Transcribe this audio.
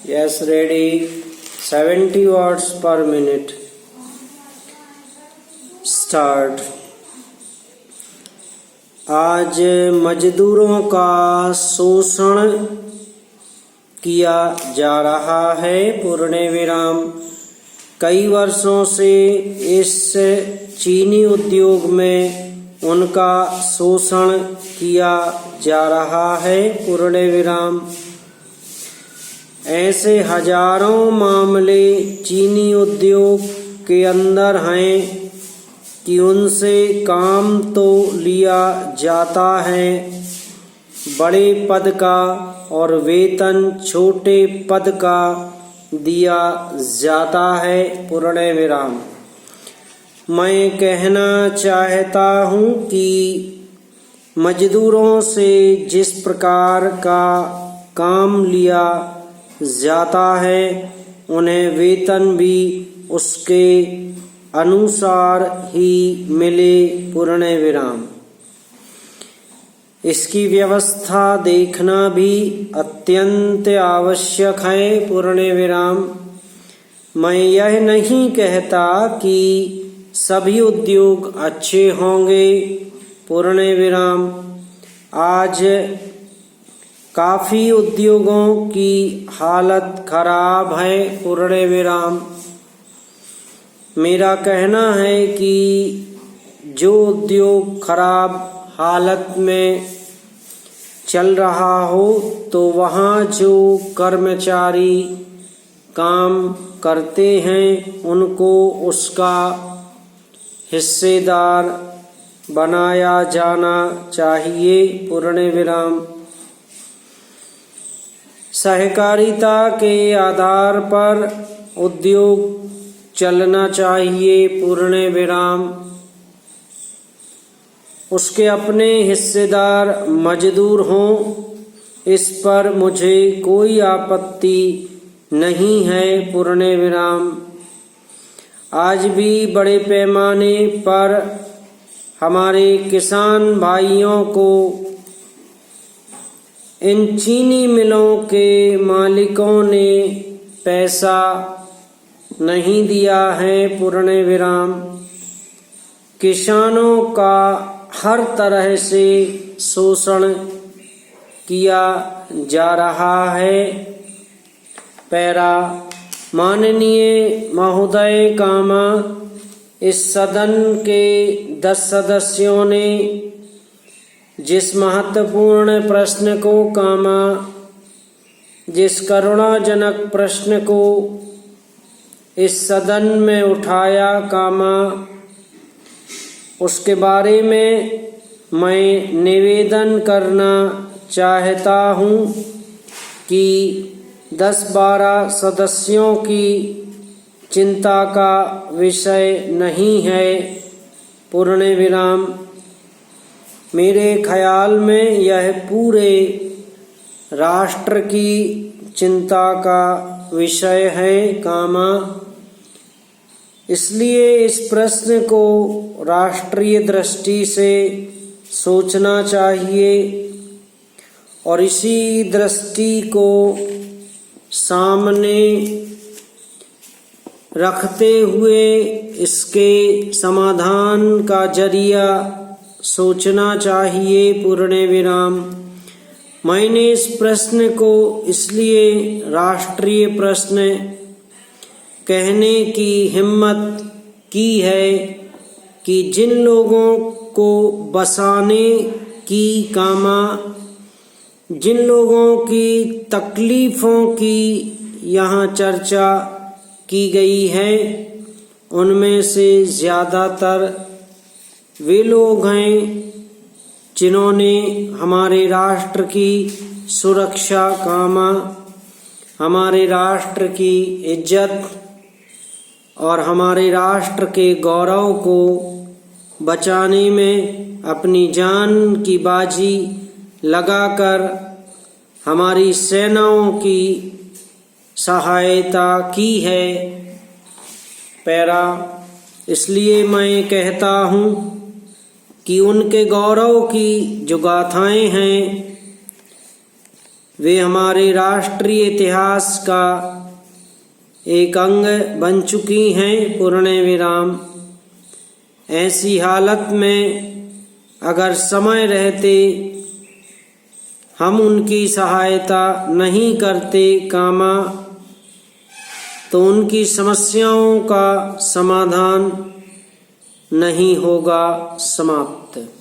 Yes, ready. 70 words per minute. Start. आज मजदूरों का शोषण किया जा रहा है। पूर्ण विराम। कई वर्षों से इस चीनी उद्योग में उनका शोषण किया जा रहा है। पूर्ण विराम। ऐसे हजारों मामले चीनी उद्योग के अंदर हैं कि उनसे काम तो लिया जाता है बड़े पद का और वेतन छोटे पद का दिया जाता है। पूर्ण विराम। मैं कहना चाहता हूँ कि मजदूरों से जिस प्रकार का काम लिया जाता है उन्हें वेतन भी उसके अनुसार ही मिले। पूर्ण विराम। इसकी व्यवस्था देखना भी अत्यंत आवश्यक है। पूर्ण विराम। मैं यह नहीं कहता कि सभी उद्योग अच्छे होंगे। पूर्ण विराम। आज काफी उद्योगों की हालत खराब है। पूर्ण विराम। मेरा कहना है कि जो उद्योग खराब हालत में चल रहा हो तो वहाँ जो कर्मचारी काम करते हैं उनको उसका हिस्सेदार बनाया जाना चाहिए। पूर्ण विराम। सहकारिता के आधार पर उद्योग चलना चाहिए। पूर्ण विराम। उसके अपने हिस्सेदार मजदूर हों इस पर मुझे कोई आपत्ति नहीं है। पूर्ण विराम। आज भी बड़े पैमाने पर हमारे किसान भाइयों को इन चीनी मिलों के मालिकों ने पैसा नहीं दिया है। पूर्ण विराम। किसानों का हर तरह से शोषण किया जा रहा है। पैरा। माननीय महोदय कामा इस सदन के 10 सदस्यों ने जिस महत्वपूर्ण प्रश्न को कामा जिस करुणाजनक प्रश्न को इस सदन में उठाया कामा उसके बारे में मैं निवेदन करना चाहता हूँ कि 10-12 सदस्यों की चिंता का विषय नहीं है। पूर्ण विराम। मेरे ख्याल में यह पूरे राष्ट्र की चिंता का विषय है कामा। इसलिए इस प्रश्न को राष्ट्रीय दृष्टि से सोचना चाहिए और इसी दृष्टि को सामने रखते हुए इसके समाधान का जरिया सोचना चाहिए। पूर्ण विराम। मैंने इस प्रश्न को इसलिए राष्ट्रीय प्रश्न कहने की हिम्मत की है कि जिन लोगों को बसाने की कामा जिन लोगों की तकलीफ़ों की यहाँ चर्चा की गई है उनमें से ज़्यादातर वे लोग हैं जिन्होंने हमारे राष्ट्र की सुरक्षा कामा हमारे राष्ट्र की इज्जत और हमारे राष्ट्र के गौरव को बचाने में अपनी जान की बाजी लगाकर हमारी सेनाओं की सहायता की है। पैरा। इसलिए मैं कहता हूँ कि उनके गौरव की जो गाथाएं हैं वे हमारे राष्ट्रीय इतिहास का एक अंग बन चुकी हैं। पूर्ण विराम। ऐसी हालत में अगर समय रहते हम उनकी सहायता नहीं करते कामा, तो उनकी समस्याओं का समाधान नहीं होगा समाप्त।